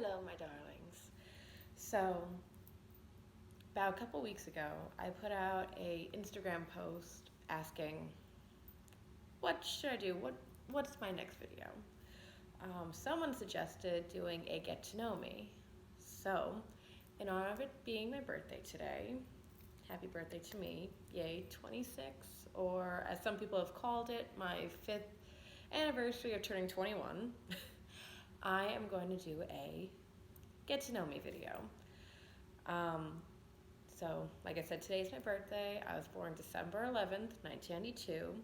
Hello, my darlings. So, about a couple weeks ago, I put out a Instagram post asking, "What should I do? What's my next video?" Someone suggested doing a get to know me. So, in honor of it being my birthday today, happy birthday to me, yay 26, or as some people have called it, my 5th anniversary of turning 21. I am going to do a get to know me video. Um, so, like I said, today's my birthday. I was born December 11th, 1992.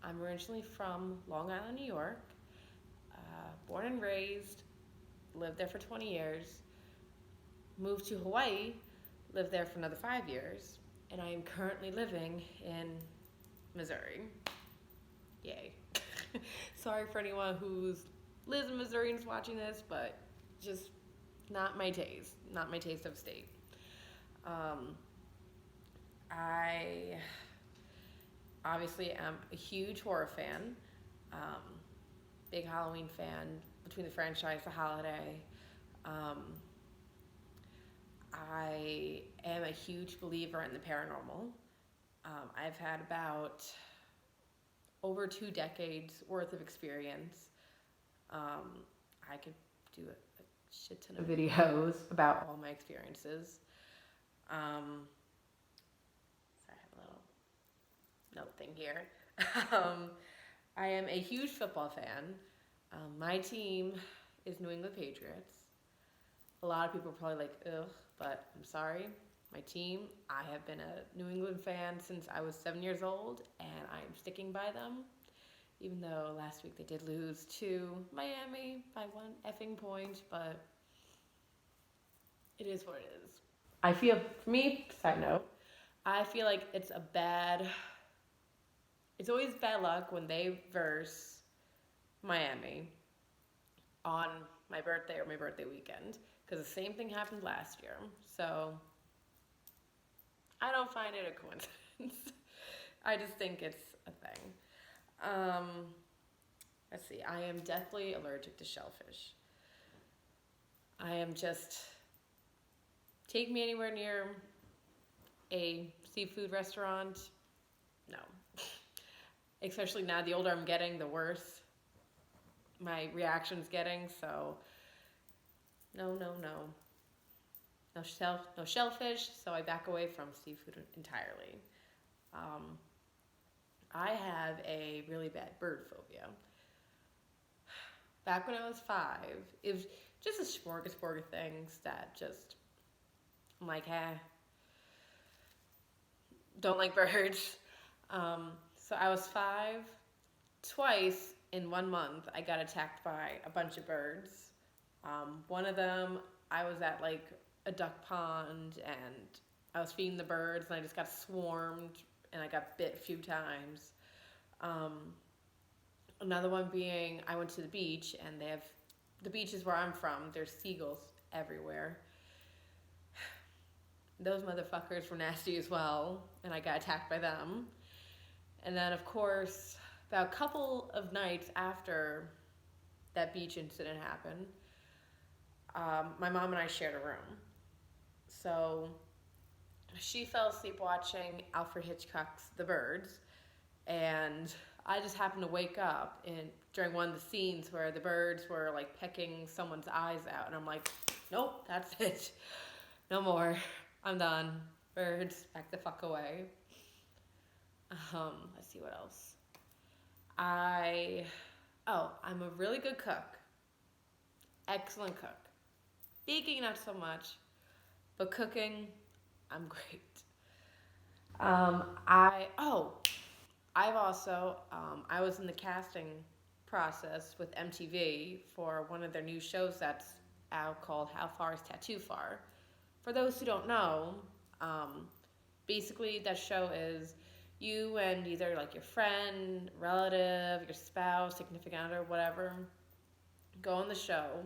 I'm originally from Long Island, New York. Born and raised, lived there for 20 years. Moved to Hawaii, lived there for another 5 years. And I am currently living in Missouri. Yay. Sorry for anyone who's lives in Missouri and is watching this, but just not my taste. Not my taste of state. I obviously am a huge horror fan, big Halloween fan, between the franchise, the holiday. I am a huge believer in the paranormal. I've had about over 2 decades worth of experience. I could do a shit ton of videos about all my experiences. Sorry, I have a little note thing here. I am a huge football fan. My team is New England Patriots. A lot of people are probably like, ugh, but I'm sorry. My team, I have been a New England fan since I was 7 years old, and I am sticking by them. Even though last week they did lose to Miami by 1 effing point, but it is what it is. I feel, for me, side note, I feel like it's always bad luck when they verse Miami on my birthday or my birthday weekend, because the same thing happened last year. So I don't find it a coincidence. I just think it's a thing. Let's see. I am deathly allergic to shellfish. I am just, take me anywhere near a seafood restaurant, no. Especially now, the older I'm getting, the worse my reaction's getting, so no. No shellfish, so I back away from seafood entirely. I have a really bad bird phobia. Back when I was 5, it was just a smorgasbord of things that just, I'm like, don't like birds. So I was 5, twice in 1 month I got attacked by a bunch of birds. One of them, I was at like a duck pond and I was feeding the birds and I just got swarmed and I got bit a few times. Another one being, I went to the beach and the beaches where I'm from, there's seagulls everywhere. Those motherfuckers were nasty as well, and I got attacked by them. And then, of course, about a couple of nights after that beach incident happened, my mom and I shared a room. So she fell asleep watching Alfred Hitchcock's The Birds, and I just happened to wake up during one of the scenes where the birds were like pecking someone's eyes out, and I'm like, nope, that's it. No more. I'm done. Birds, back the fuck away. Let's see what else. I'm a really good cook. Excellent cook. Baking, not so much, but cooking, I'm great. I was in the casting process with MTV for one of their new shows that's out called How Far is Tattoo Far? For those who don't know, basically that show is you and either like your friend, relative, your spouse, significant other, whatever, go on the show.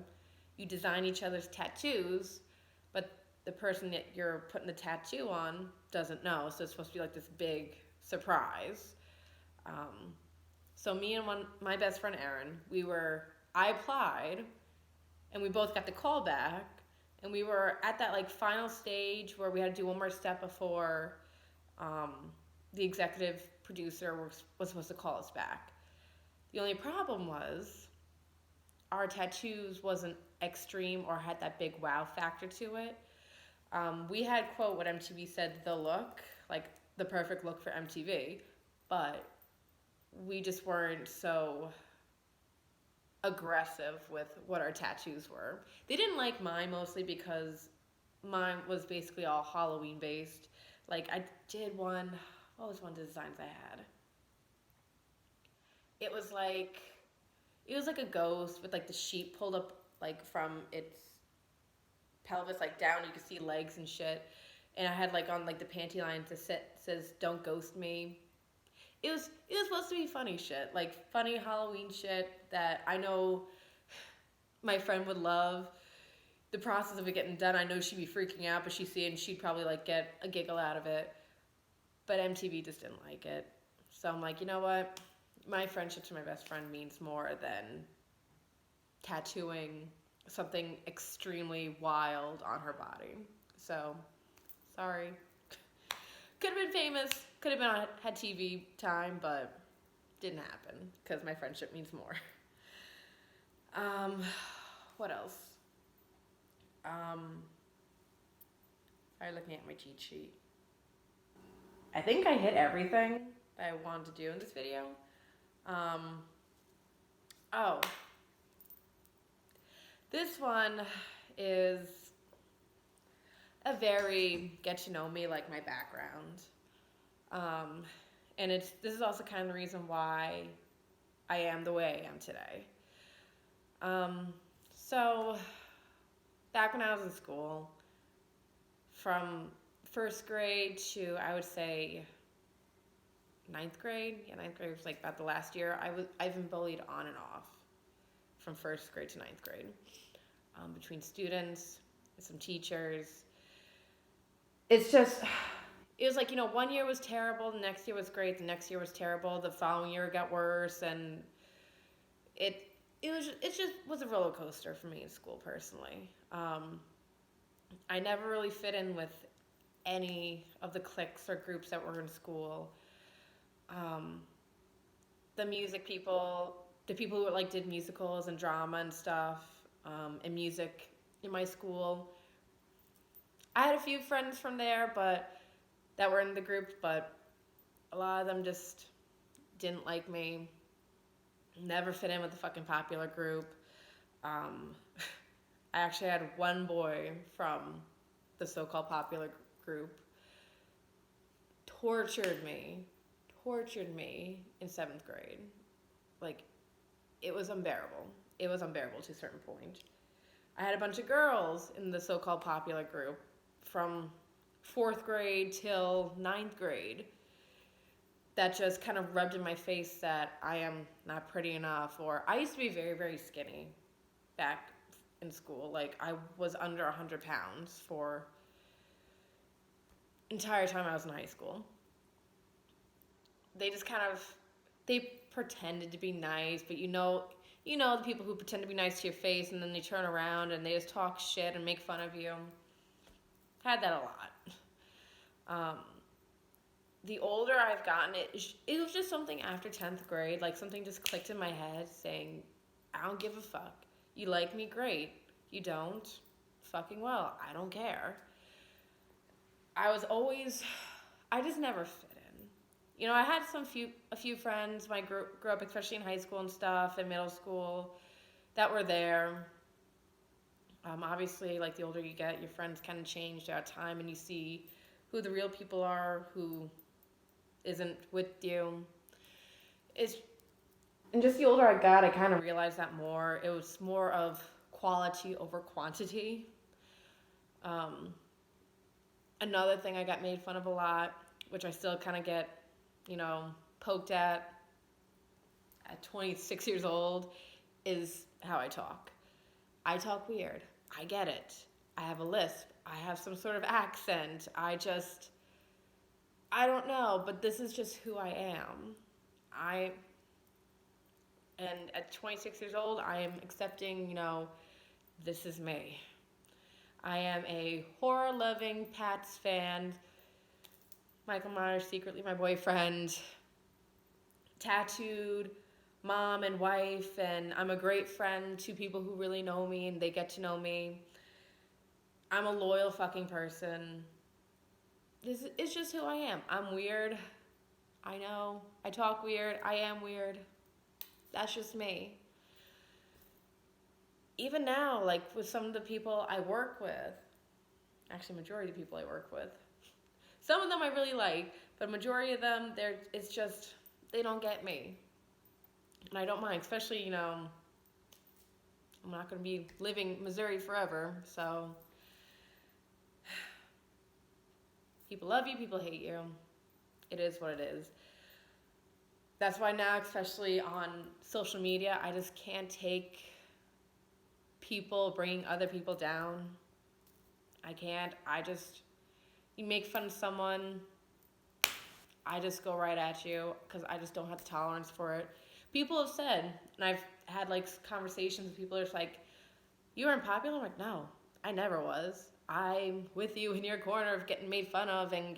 You design each other's tattoos, but the person that you're putting the tattoo on doesn't know, so it's supposed to be like this big surprise. So me and my best friend Erin, I applied, and we both got the call back, and we were at that like final stage where we had to do one more step before um, the executive producer was supposed to call us back. The only problem was our tattoos wasn't extreme or had that big wow factor to it. We had, quote, what MTV said, the look, like the perfect look for MTV, but we just weren't so aggressive with what our tattoos were. They didn't like mine mostly because mine was basically all Halloween based. Like I did one, what was one of the designs I had? It was like it was like a ghost with like the sheet pulled up like from its pelvis like down. You could see legs and shit. And I had like on like the panty line to says "Don't ghost me." It was supposed to be funny shit, like funny Halloween shit that I know my friend would love. The process of it getting done, I know she'd be freaking out, but she'd see it and she'd probably like get a giggle out of it. But MTV just didn't like it. So I'm like, you know what? My friendship to my best friend means more than tattooing something extremely wild on her body. So, sorry. Could have been famous, could have been had TV time, but didn't happen because my friendship means more. Um, what else? I'm looking at my cheat sheet. I think I hit everything that I wanted to do in this video. Um, oh, this one is a very get to know me, like my background. And this is also kind of the reason why I am the way I am today. So back when I was in school, from first grade to I would say ninth grade. Yeah, ninth grade was like about the last year. I've been bullied on and off from first grade to ninth grade, between students, some teachers. It's just, it was like, you know, one year was terrible, the next year was great, the next year was terrible, the following year it got worse, and it just was a roller coaster for me in school personally. I never really fit in with any of the cliques or groups that were in school. The music people, the people who like did musicals and drama and stuff, and music in my school. I had a few friends from there, but that were in the group, but a lot of them just didn't like me. Never fit in with the fucking popular group. I actually had one boy from the so-called popular group tortured me in 7th grade. Like, it was unbearable. It was unbearable to a certain point. I had a bunch of girls in the so-called popular group from 4th grade till 9th grade that just kind of rubbed in my face that I am not pretty enough. Or I used to be very, very skinny back in school. Like, I was under 100 pounds for entire time I was in high school. They just kind of, they pretended to be nice, but the people who pretend to be nice to your face and then they turn around and they just talk shit and make fun of you. Had that a lot. The older I've gotten, it was just something after 10th grade, like something just clicked in my head saying, I don't give a fuck. You like me, great. You don't, fucking well, I don't care. I just never fit in. You know, I had a few friends when I grew up, especially in high school and stuff, and middle school, that were there. Obviously, like the older you get, your friends kind of change throughout time, and you see who the real people are, who isn't with you. And just the older I got, I kind of realized that more. It was more of quality over quantity. Another thing I got made fun of a lot, which I still kind of get, poked at 26 years old, is how I talk. I talk weird. I get it. I have a lisp. I have some sort of accent. I don't know, but this is just who I am. And at 26 years old, I am accepting, this is me. I am a horror-loving Pats fan. Michael Myers, secretly my boyfriend. Tattooed mom and wife, and I'm a great friend to people who really know me and they get to know me. I'm a loyal fucking person. This is just who I am. I'm weird. I know. I talk weird. I am weird. That's just me. Even now, like with some of the people I work with, actually majority of the people I work with, some of them I really like, but majority of them, it's just, they don't get me. And I don't mind, especially, I'm not going to be living Missouri forever, so people love you, people hate you. It is what it is. That's why now, especially on social media, I just can't take people bringing other people down. I can't. You make fun of someone, I just go right at you because I just don't have the tolerance for it. People have said, and I've had like conversations with people, are just like, you weren't popular? I'm like, no, I never was. I'm with you in your corner of getting made fun of and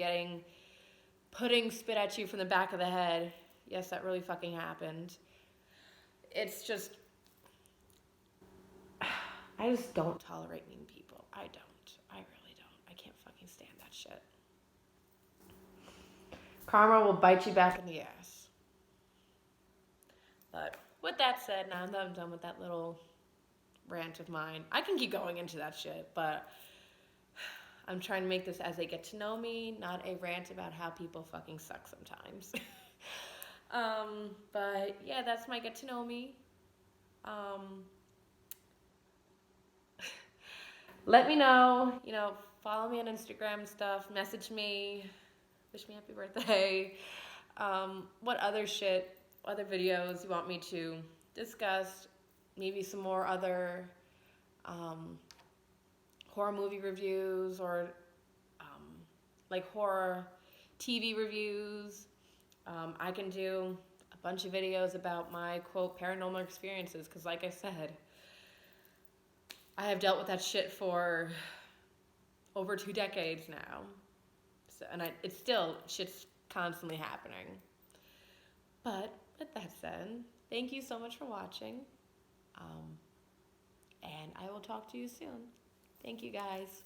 putting spit at you from the back of the head. Yes, that really fucking happened. It's just, I just don't tolerate mean people. I don't. I really don't. I can't fucking stand that shit. Karma will bite you back in the ass. But with that said, now that I'm done with that little rant of mine, I can keep going into that shit, but I'm trying to make this as they get to know me, not a rant about how people fucking suck sometimes. But yeah, that's my get to know me. Let me know, follow me on Instagram and stuff, message me, wish me happy birthday. What other videos you want me to discuss, maybe some more other horror movie reviews or like horror TV reviews. I can do a bunch of videos about my, quote, paranormal experiences because like I said, I have dealt with that shit for over 2 decades now. So, and it's still, shit's constantly happening. But with that said, thank you so much for watching. And I will talk to you soon. Thank you guys.